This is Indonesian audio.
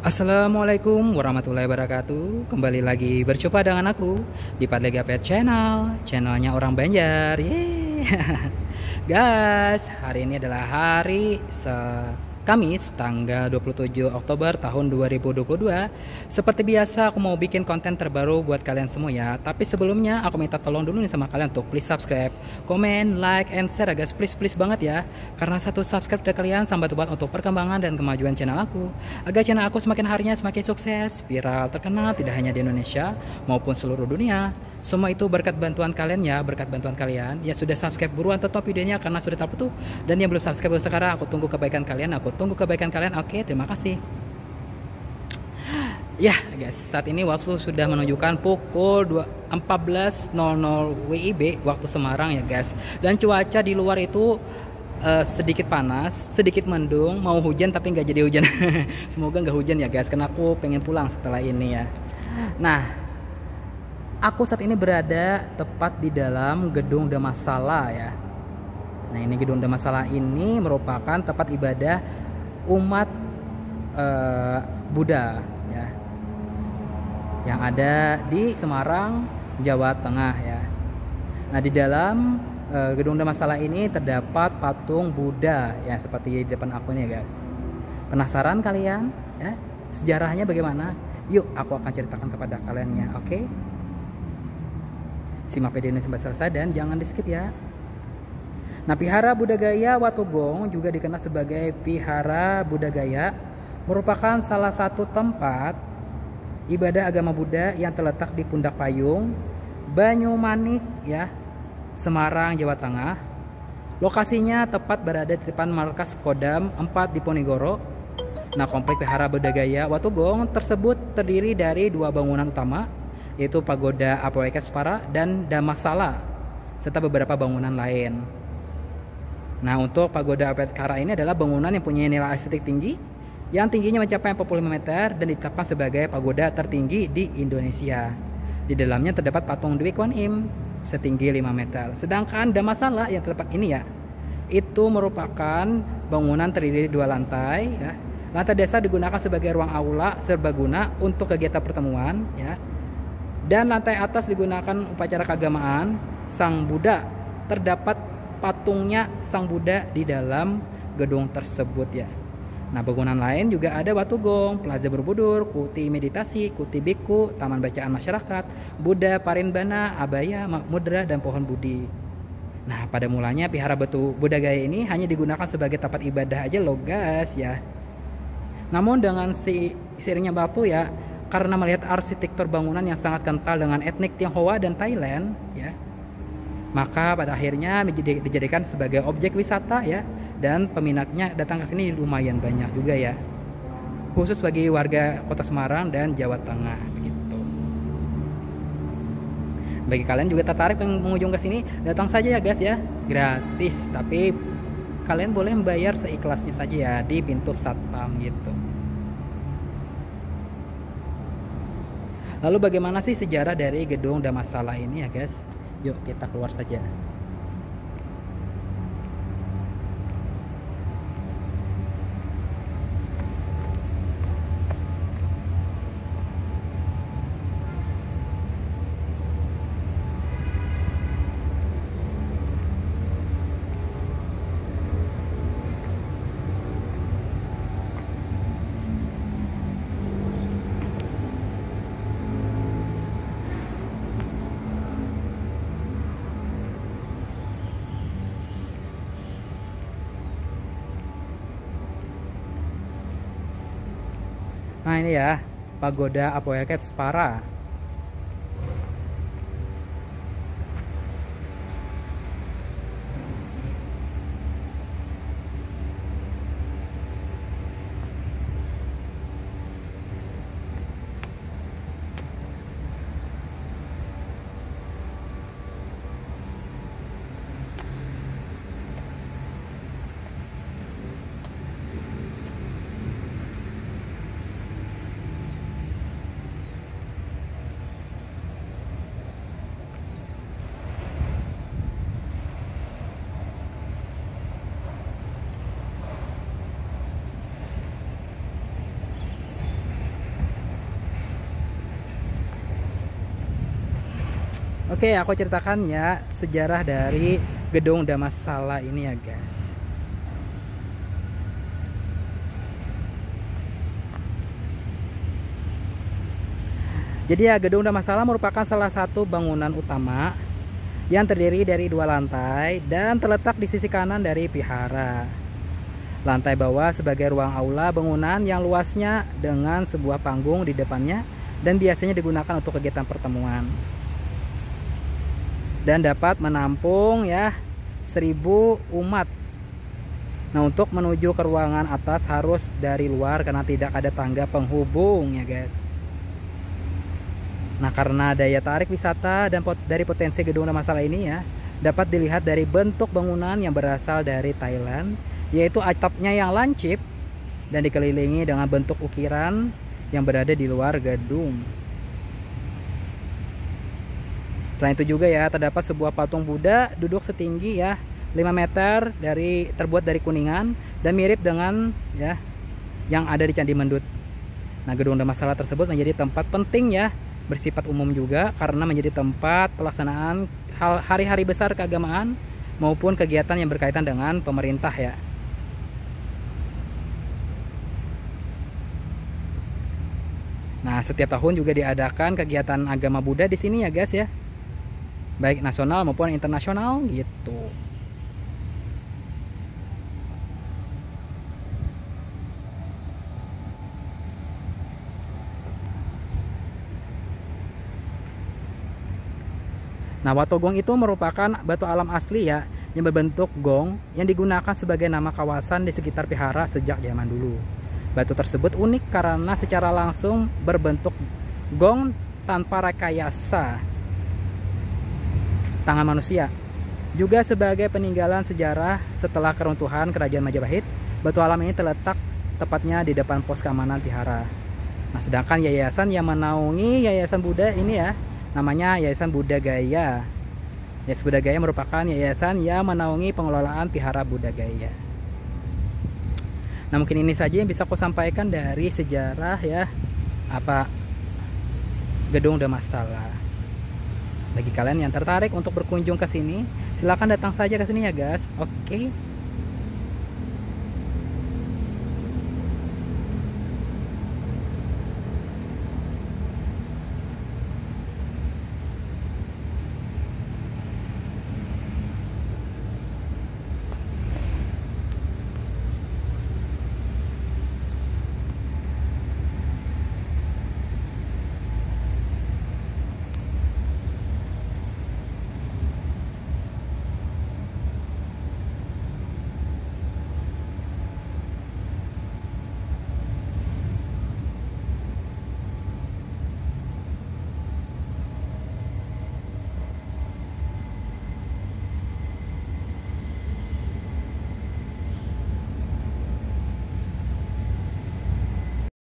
Assalamualaikum warahmatullahi wabarakatuh. Kembali lagi berjumpa dengan aku di Padlega Pet Channel, channelnya orang Banjar. Yeay. Guys, hari ini adalah hari Kamis tanggal 27 Oktober tahun 2022. Seperti biasa aku mau bikin konten terbaru buat kalian semua ya. Tapi sebelumnya aku minta tolong dulu nih sama kalian untuk please subscribe, komen, like, and share guys. Please banget ya. Karena satu subscribe dari kalian sambat buat untuk perkembangan dan kemajuan channel aku. Agar channel aku semakin harinya semakin sukses, viral, terkenal tidak hanya di Indonesia maupun seluruh dunia. Semua itu berkat bantuan kalian ya, berkat bantuan kalian. Yang sudah subscribe buruan tonton videonya karena sudah tahu tuh. Dan yang belum subscribe sekarang aku tunggu kebaikan kalian, Oke, terima kasih. Ya guys, saat ini waktu sudah menunjukkan pukul 14.00 WIB waktu Semarang ya guys. Dan cuaca di luar itu sedikit panas, sedikit mendung, mau hujan tapi nggak jadi hujan. Semoga nggak hujan ya guys, karena aku pengen pulang setelah ini ya. Nah, aku saat ini berada tepat di dalam gedung Dhammasala ya. Nah, ini gedung Dhammasala ini merupakan tempat ibadah umat Buddha ya, yang ada di Semarang, Jawa Tengah ya. Nah, di dalam gedung Dhammasala ini terdapat patung Buddha ya, seperti di depan aku nih guys. Penasaran kalian ya sejarahnya bagaimana? Yuk aku akan ceritakan kepada kalian ya, oke? Simak video ini sampai selesai dan jangan di skip ya. Nah, Vihara Buddha Gaya Watugong juga dikenal sebagai Vihara Buddha Gaya, merupakan salah satu tempat ibadah agama Buddha yang terletak di Pundak Payung, Banyumanik ya, Semarang, Jawa Tengah. Lokasinya tepat berada di depan markas Kodam 4 di Ponegoro. Nah, kompleks Vihara Buddha Gaya Watugong tersebut terdiri dari dua bangunan utama, yaitu Pagoda Apoyaketsvara dan Dhammasala, serta beberapa bangunan lain. Nah, untuk Pagoda Apoyaketsvara ini adalah bangunan yang punya nilai estetik tinggi, yang tingginya mencapai 45 meter dan ditetapkan sebagai pagoda tertinggi di Indonesia. Di dalamnya terdapat patung Dewi Kwan Im setinggi 5 meter. Sedangkan Dhammasala yang terdapat ini ya, itu merupakan bangunan terdiri dari 2 lantai ya. Lantai dasar digunakan sebagai ruang aula serbaguna untuk kegiatan pertemuan ya. Dan lantai atas digunakan upacara keagamaan Sang Buddha. Terdapat patungnya Sang Buddha di dalam gedung tersebut ya. Nah, bangunan lain juga ada Watugong, Plaza Borobudur, Kuti Meditasi, Kuti Biku, Taman Bacaan Masyarakat, Buddha Parimbana, Abaya, Mudra, dan Pohon Budi. Nah, pada mulanya Vihara Buddha Gaya ini hanya digunakan sebagai tempat ibadah aja loh guys ya. Namun dengan seiringnya waktu ya, karena melihat arsitektur bangunan yang sangat kental dengan etnik Tionghoa dan Thailand ya, maka pada akhirnya dijadikan sebagai objek wisata ya, dan peminatnya datang ke sini lumayan banyak juga ya, khusus bagi warga Kota Semarang dan Jawa Tengah begitu. Bagi kalian juga tertarik mengunjung ke sini, datang saja ya guys ya, gratis, tapi kalian boleh membayar seikhlasnya saja ya di pintu satpam gitu. Lalu bagaimana sih sejarah dari gedung Dhammasala ini ya guys? Yuk kita keluar saja. Nah, ini ya, Pagoda Apoyaketsvara. Oke, aku ceritakan ya sejarah dari Gedung Dhammasala ini ya guys. Jadi ya, Gedung Dhammasala merupakan salah satu bangunan utama yang terdiri dari 2 lantai dan terletak di sisi kanan dari vihara. Lantai bawah sebagai ruang aula bangunan yang luasnya dengan sebuah panggung di depannya dan biasanya digunakan untuk kegiatan pertemuan. Dan dapat menampung ya 1000 umat. Nah, untuk menuju ke ruangan atas harus dari luar karena tidak ada tangga penghubung ya guys. Nah, karena daya tarik wisata dan dari potensi Gedung Dhammasala ini ya, dapat dilihat dari bentuk bangunan yang berasal dari Thailand, yaitu atapnya yang lancip dan dikelilingi dengan bentuk ukiran yang berada di luar gedung. Selain itu juga ya, terdapat sebuah patung Buddha duduk setinggi ya 5 meter terbuat dari kuningan dan mirip dengan ya yang ada di Candi Mendut. Nah, Gedung Dhammasala tersebut menjadi tempat penting ya, bersifat umum juga karena menjadi tempat pelaksanaan hari-hari besar keagamaan maupun kegiatan yang berkaitan dengan pemerintah ya. Nah, setiap tahun juga diadakan kegiatan agama Buddha di sini ya guys ya. Baik nasional maupun internasional gitu. Nah, Watogong itu merupakan batu alam asli ya yang berbentuk gong yang digunakan sebagai nama kawasan di sekitar vihara sejak zaman dulu. Batu tersebut unik karena secara langsung berbentuk gong tanpa rekayasa tangan manusia. Juga sebagai peninggalan sejarah setelah keruntuhan Kerajaan Majapahit, batu alam ini terletak tepatnya di depan pos keamanan vihara. Nah, sedangkan yayasan yang menaungi Yayasan Buddha ini ya, namanya Yayasan Buddha Gaya. Yayasan Buddha Gaya merupakan yayasan yang menaungi pengelolaan vihara Buddha Gaya. Nah, mungkin ini saja yang bisa aku sampaikan dari sejarah ya Gedung Dhammasala. Bagi kalian yang tertarik untuk berkunjung ke sini, silakan datang saja ke sini ya guys. Oke.